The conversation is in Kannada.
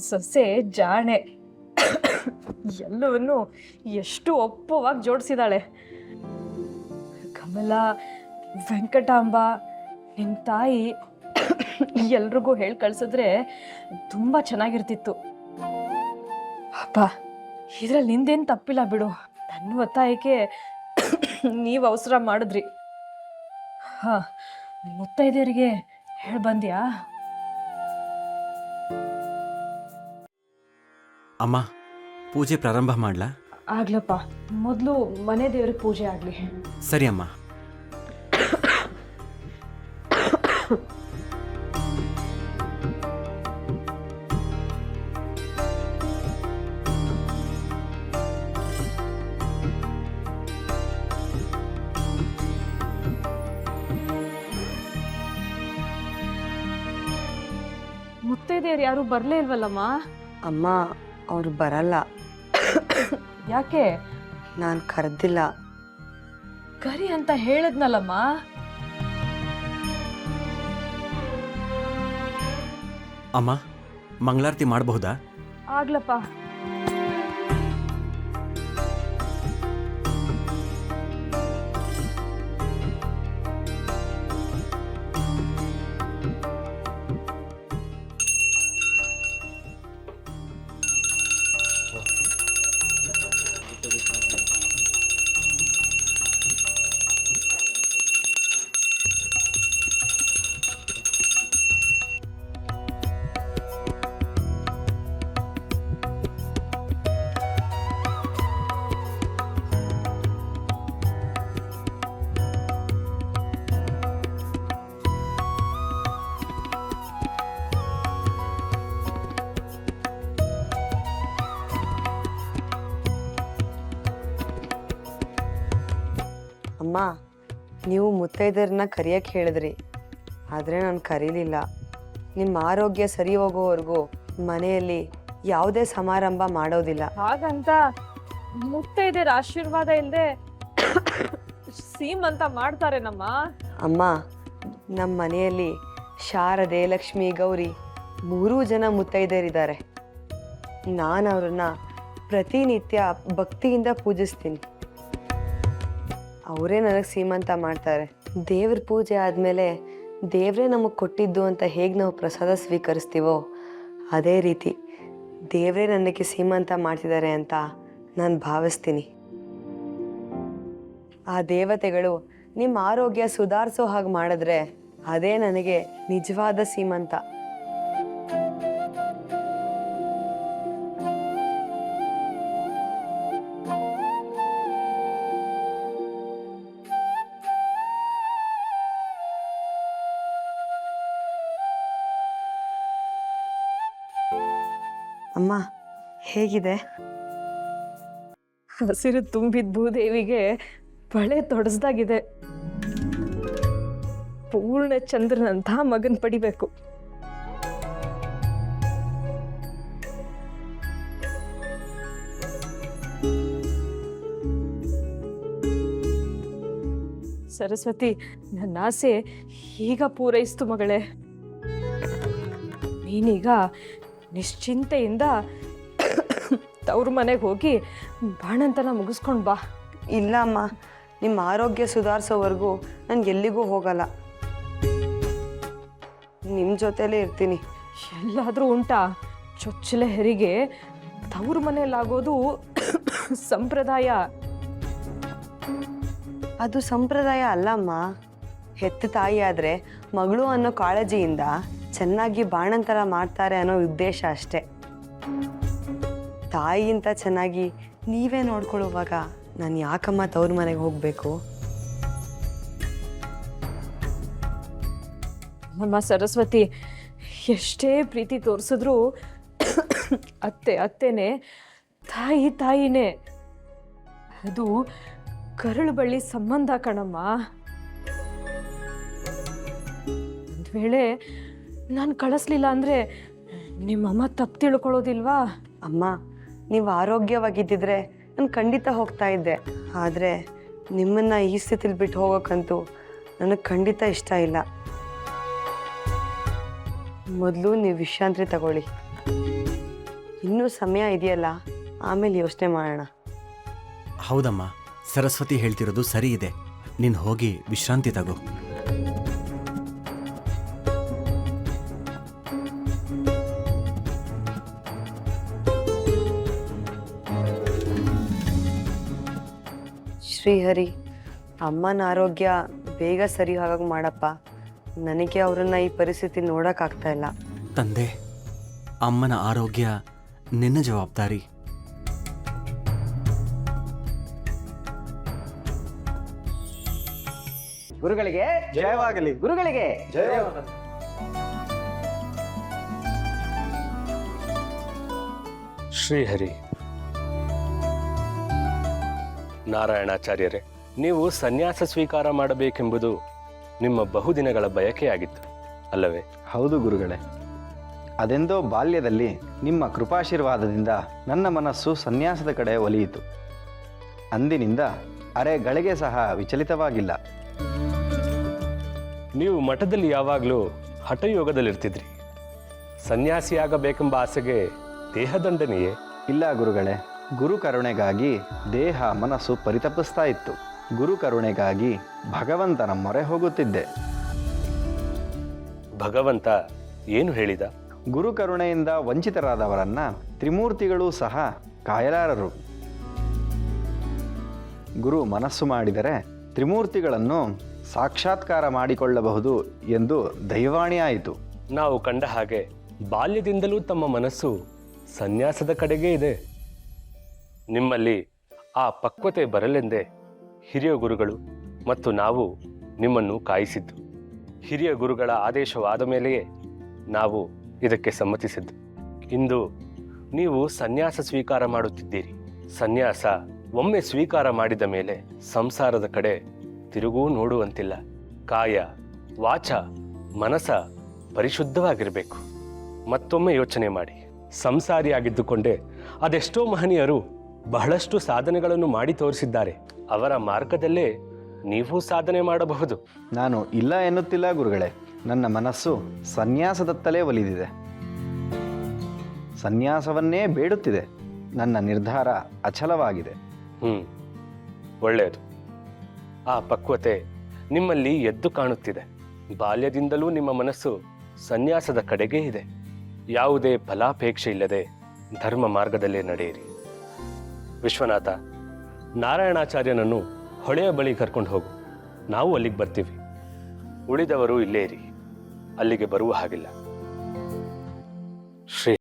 ಸೊಸೆ ಜಾಣೆ. ಎಲ್ಲವನ್ನು ಎಷ್ಟು ಒಪ್ಪುವಾಗಿ ಜೋಡಿಸಿದಾಳೆ. ಕಮಲ, ವೆಂಕಟಾಂಬ, ನಿನ್ನ ತಾಯಿ ಎಲ್ರಿಗೂ ಹೇಳಿ ಕಳ್ಸಿದ್ರೆ ತುಂಬ ಚೆನ್ನಾಗಿರ್ತಿತ್ತು. ಅಪ್ಪ, ಇದ್ರಲ್ಲಿ ನಿಂದೇನು ತಪ್ಪಿಲ್ಲ ಬಿಡು. ನನ್ನ ಒತ್ತಾಯಕ್ಕೆ ನೀವು ಅವಸರ ಮಾಡಿದ್ರಿ. ಹಾಂ, ಮುತ್ತೈದೆಯರಿಗೆ ಹೇಳಿ ಬಂದ್ಯಾ? ಅಮ್ಮ, ಪೂಜೆ ಪ್ರಾರಂಭ ಮಾಡ್ಲಾ? ಆಗ್ಲಪ್ಪ, ಮೊದಲು ಮನೆ ದೇವ್ರಿಗೆ ಪೂಜೆ ಆಗಲಿ. ಸರಿ ಅಮ್ಮ. ಮುತ್ತೈದೆಯರು ಯಾರು ಬರಲೇ ಇಲ್ವಲ್ಲಮ್ಮ? ಅಮ್ಮ, ಅವ್ರು ಬರಲ್ಲ. ಯಾಕೆ? ನಾನು ಕರೆದಿಲ್ಲ. ಕರಿ ಅಂತ ಹೇಳದ್ನಲ್ಲಮ್ಮ. ಅಮ್ಮ, ಮಂಗಳಾರತಿ ಮಾಡಬಹುದಾ? ಆಗ್ಲಪ್ಪ. ಅಮ್ಮ, ನೀವು ಮುತ್ತೈದರನ್ನ ಕರಿಯಕ್ಕೆ ಹೇಳಿದ್ರಿ, ಆದರೆ ನಾನು ಕರೀಲಿಲ್ಲ. ನಿಮ್ಮ ಆರೋಗ್ಯ ಸರಿ ಹೋಗೋವರೆಗೂ ಮನೆಯಲ್ಲಿ ಯಾವುದೇ ಸಮಾರಂಭ ಮಾಡೋದಿಲ್ಲ. ಹಾಗಂತ ಮುತ್ತೈದೆಯರ ಆಶೀರ್ವಾದ ಇಲ್ಲದೆ ಸೀಮಂತ ಮಾಡ್ತಾರೇನಮ್ಮ? ಅಮ್ಮ, ನಮ್ಮ ಮನೆಯಲ್ಲಿ ಶಾರದೆ, ಲಕ್ಷ್ಮಿ, ಗೌರಿ 3 ಜನ ಮುತ್ತೈದರಿದ್ದಾರೆ. ನಾನು ಅವ್ರನ್ನ ಪ್ರತಿನಿತ್ಯ ಭಕ್ತಿಯಿಂದ ಪೂಜಿಸ್ತೀನಿ. ಅವರೇ ನನಗೆ ಸೀಮಂತ ಮಾಡ್ತಾರೆ. ದೇವ್ರ ಪೂಜೆ ಆದಮೇಲೆ ದೇವರೇ ನಮಗೆ ಕೊಟ್ಟಿದ್ದು ಅಂತ ಹೇಗೆ ನಾವು ಪ್ರಸಾದ ಸ್ವೀಕರಿಸ್ತೀವೋ ಅದೇ ರೀತಿ ದೇವರೇ ನನಗೆ ಸೀಮಂತ ಮಾಡ್ತಿದ್ದಾರೆ ಅಂತ ನಾನು ಭಾವಿಸ್ತೀನಿ. ಆ ದೇವತೆಗಳು ನಿಮ್ಮ ಆರೋಗ್ಯ ಸುಧಾರಿಸೋ ಹಾಗೆ ಮಾಡಿದ್ರೆ ಅದೇ ನನಗೆ ನಿಜವಾದ ಸೀಮಂತ. ಅಮ್ಮ, ಹೇಗಿದೆ? ಹಸಿರು ತುಂಬಿದ ಭೂದೇವಿಗೆ ಬಳೆ ತೊಡಸ್ದಾಗಿದೆ. ಪೂರ್ಣ ಚಂದ್ರನಂಥ ಮಗನ್ ಪಡಿಬೇಕು. ಸರಸ್ವತಿ, ನನ್ನ ಆಸೆ ಈಗ ಪೂರೈಸ್ತು ಮಗಳೇ. ನೀನೀಗ ನಿಶ್ಚಿಂತೆಯಿಂದ ತವ್ರ ಮನೆಗೆ ಹೋಗಿ ಬಾಣಂತನ ಮುಗಿಸ್ಕೊಂಡು ಬಾ. ಇಲ್ಲ ಅಮ್ಮ, ನಿಮ್ಮ ಆರೋಗ್ಯ ಸುಧಾರಿಸೋವರೆಗೂ ನಾನು ಎಲ್ಲಿಗೂ ಹೋಗಲ್ಲ. ನಿಮ್ಮ ಜೊತೆಲೇ ಇರ್ತೀನಿ. ಎಲ್ಲಾದರೂ ಉಂಟಾ? ಚೊಚ್ಚಲ ಹೆರಿಗೆ ತವ್ರ ಮನೆಯಲ್ಲಾಗೋದು ಸಂಪ್ರದಾಯ. ಅದು ಸಂಪ್ರದಾಯ ಅಲ್ಲಮ್ಮ. ಹೆತ್ತ ತಾಯಿ ಆದರೆ ಮಗಳು ಅನ್ನೋ ಕಾಳಜಿಯಿಂದ ಚೆನ್ನಾಗಿ ಬಾಣಂತರ ಮಾಡ್ತಾರೆ ಅನ್ನೋ ಉದ್ದೇಶ ಅಷ್ಟೆ. ತಾಯಿಗಿಂತ ಚೆನ್ನಾಗಿ ನೀವೇ ನೋಡ್ಕೊಳ್ಳುವಾಗ ನಾನು ಯಾಕಮ್ಮ ತವ್ರ ಮನೆಗೆ ಹೋಗಬೇಕು? ನಮ್ಮ ಸರಸ್ವತಿ, ಎಷ್ಟೇ ಪ್ರೀತಿ ತೋರಿಸಿದ್ರು ಅತ್ತೆನೇ, ತಾಯಿನೇ. ಅದು ಕರಳು ಬಳ್ಳಿ ಸಂಬಂಧ ಕಣಮ್ಮ. ಒಂದು ವೇಳೆ ನಾನು ಕಳಿಸ್ಲಿಲ್ಲ ಅಂದರೆ ನಿಮ್ಮಮ್ಮ ತಪ್ಪು ತಿಳ್ಕೊಳ್ಳೋದಿಲ್ವಾ? ಅಮ್ಮ, ನೀವು ಆರೋಗ್ಯವಾಗಿದ್ದಿದ್ರೆ ನಾನು ಖಂಡಿತ ಹೋಗ್ತಾ ಇದ್ದೆ. ಆದರೆ ನಿಮ್ಮನ್ನು ಈ ಸ್ಥಿತಿಲಿ ಬಿಟ್ಟು ಹೋಗೋಕ್ಕಂತೂ ನನಗೆ ಖಂಡಿತ ಇಷ್ಟ ಇಲ್ಲ. ಮೊದಲು ನೀವು ವಿಶ್ರಾಂತಿ ತಗೊಳ್ಳಿ. ಇನ್ನೂ ಸಮಯ ಇದೆಯಲ್ಲ, ಆಮೇಲೆ ಯೋಚನೆ ಮಾಡೋಣ. ಹೌದಮ್ಮ, ಸರಸ್ವತಿ ಹೇಳ್ತಿರೋದು ಸರಿ ಇದೆ. ನೀನು ಹೋಗಿ ವಿಶ್ರಾಂತಿ ತಗೋ. ಶ್ರೀಹರಿ, ಅಮ್ಮನ ಆರೋಗ್ಯ ಬೇಗ ಸರಿ ಹಾಗಾಗಿ ಮಾಡಪ್ಪ. ನನಗೆ ಅವರನ್ನ ಈ ಪರಿಸ್ಥಿತಿ ನೋಡೋಕ್ಕಾಗ್ತಾ ಇಲ್ಲ. ತಂದೆ, ಅಮ್ಮನ ಆರೋಗ್ಯ ನಿನ್ನ ಜವಾಬ್ದಾರಿ. ಗುರುಗಳಿಗೆ ಜಯವಾಗಲಿ. ಗುರುಗಳಿಗೆ ಜಯವಾಗಲಿ. ಶ್ರೀಹರಿ, ನಾರಾಯಣಾಚಾರ್ಯರೇ, ನೀವು ಸನ್ಯಾಸ ಸ್ವೀಕಾರ ಮಾಡಬೇಕೆಂಬುದು ನಿಮ್ಮ ಬಹುದಿನಗಳ ಬಯಕೆಯಾಗಿತ್ತು ಅಲ್ಲವೇ? ಹೌದು ಗುರುಗಳೇ, ಅದೆಂದೋ ಬಾಲ್ಯದಲ್ಲಿ ನಿಮ್ಮ ಕೃಪಾಶೀರ್ವಾದದಿಂದ ನನ್ನ ಮನಸ್ಸು ಸನ್ಯಾಸದ ಕಡೆ ಒಲಿಯಿತು. ಅಂದಿನಿಂದ ಅರೆಗಳಿಗೆ ಸಹ ವಿಚಲಿತವಾಗಿಲ್ಲ. ನೀವು ಮಠದಲ್ಲಿ ಯಾವಾಗಲೂ ಹಠಯೋಗದಲ್ಲಿರ್ತಿದ್ರಿ. ಸನ್ಯಾಸಿಯಾಗಬೇಕೆಂಬ ಆಸೆಗೆ ದೇಹದಂಡನೆಯೇ? ಇಲ್ಲ ಗುರುಗಳೇ, ಗುರು ಕರುಣೆಗಾಗಿ ದೇಹ ಮನಸ್ಸು ಪರಿತಪಿಸ್ತಾ ಇತ್ತು. ಗುರು ಕರುಣೆಗಾಗಿ ಭಗವಂತನ ಮೊರೆ ಹೋಗುತ್ತಿದ್ದೆ. ಭಗವಂತ ಏನು ಹೇಳಿದ? ಗುರು ಕರುಣೆಯಿಂದ ವಂಚಿತರಾದವರನ್ನ ತ್ರಿಮೂರ್ತಿಗಳೂ ಸಹ ಕಾಯಲಾರರು. ಗುರು ಮನಸ್ಸು ಮಾಡಿದರೆ ತ್ರಿಮೂರ್ತಿಗಳನ್ನು ಸಾಕ್ಷಾತ್ಕಾರ ಮಾಡಿಕೊಳ್ಳಬಹುದು ಎಂದು ದೈವಾಣಿಯಾಯಿತು. ನಾವು ಕಂಡ ಹಾಗೆ ಬಾಲ್ಯದಿಂದಲೂ ತಮ್ಮ ಮನಸ್ಸು ಸನ್ಯಾಸದ ಕಡೆಗೇ ಇದೆ. ನಿಮ್ಮಲ್ಲಿ ಆ ಪಕ್ವತೆ ಬರಲೆಂದೇ ಹಿರಿಯ ಗುರುಗಳು ಮತ್ತು ನಾವು ನಿಮ್ಮನ್ನು ಕಾಯಿಸಿದ್ದು. ಹಿರಿಯ ಗುರುಗಳ ಆದೇಶವಾದ ಮೇಲೆಯೇ ನಾವು ಇದಕ್ಕೆ ಸಮ್ಮತಿಸಿದ್ದು. ಇಂದು ನೀವು ಸನ್ಯಾಸ ಸ್ವೀಕಾರ ಮಾಡುತ್ತಿದ್ದೀರಿ. ಸನ್ಯಾಸ ಒಮ್ಮೆ ಸ್ವೀಕಾರ ಮಾಡಿದ ಮೇಲೆ ಸಂಸಾರದ ಕಡೆ ತಿರುಗೂ ನೋಡುವಂತಿಲ್ಲ. ಕಾಯ, ವಾಚ, ಮನಸ ಪರಿಶುದ್ಧವಾಗಿರಬೇಕು. ಮತ್ತೊಮ್ಮೆ ಯೋಚನೆ ಮಾಡಿ. ಸಂಸಾರಿಯಾಗಿದ್ದುಕೊಂಡೇ ಅದೆಷ್ಟೋ ಮಹನೀಯರು ಬಹಳಷ್ಟು ಸಾಧನೆಗಳನ್ನು ಮಾಡಿ ತೋರಿಸಿದ್ದಾರೆ. ಅವರ ಮಾರ್ಗದಲ್ಲೇ ನೀವು ಸಾಧನೆ ಮಾಡಬಹುದು. ನಾನು ಇಲ್ಲ ಎನ್ನುತ್ತಿಲ್ಲ ಗುರುಗಳೇ. ನನ್ನ ಮನಸ್ಸು ಸನ್ಯಾಸದತ್ತಲೇ ಒಲಿದಿದೆ, ಸನ್ಯಾಸವನ್ನೇ ಬೇಡುತ್ತಿದೆ. ನನ್ನ ನಿರ್ಧಾರ ಅಚಲವಾಗಿದೆ. ಒಳ್ಳೆಯದು. ಆ ಪಕ್ವತೆ ನಿಮ್ಮಲ್ಲಿ ಎದ್ದು ಕಾಣುತ್ತಿದೆ. ಬಾಲ್ಯದಿಂದಲೂ ನಿಮ್ಮ ಮನಸ್ಸು ಸನ್ಯಾಸದ ಕಡೆಗೇ ಇದೆ. ಯಾವುದೇ ಫಲಾಪೇಕ್ಷೆ ಇಲ್ಲದೆ ಧರ್ಮ ಮಾರ್ಗದಲ್ಲೇ ನಡೆಯಿರಿ. ವಿಶ್ವನಾಥ, ನಾರಾಯಣಾಚಾರ್ಯನನ್ನು ಹೊಳೆಯ ಬಳಿ ಕರ್ಕೊಂಡು ಹೋಗು. ನಾವು ಅಲ್ಲಿಗೆ ಬರ್ತೀವಿ. ಉಳಿದವರು ಇಲ್ಲೇ ಇರಿ, ಅಲ್ಲಿಗೆ ಬರುವ ಹಾಗಿಲ್ಲ. ಶ್ರೀ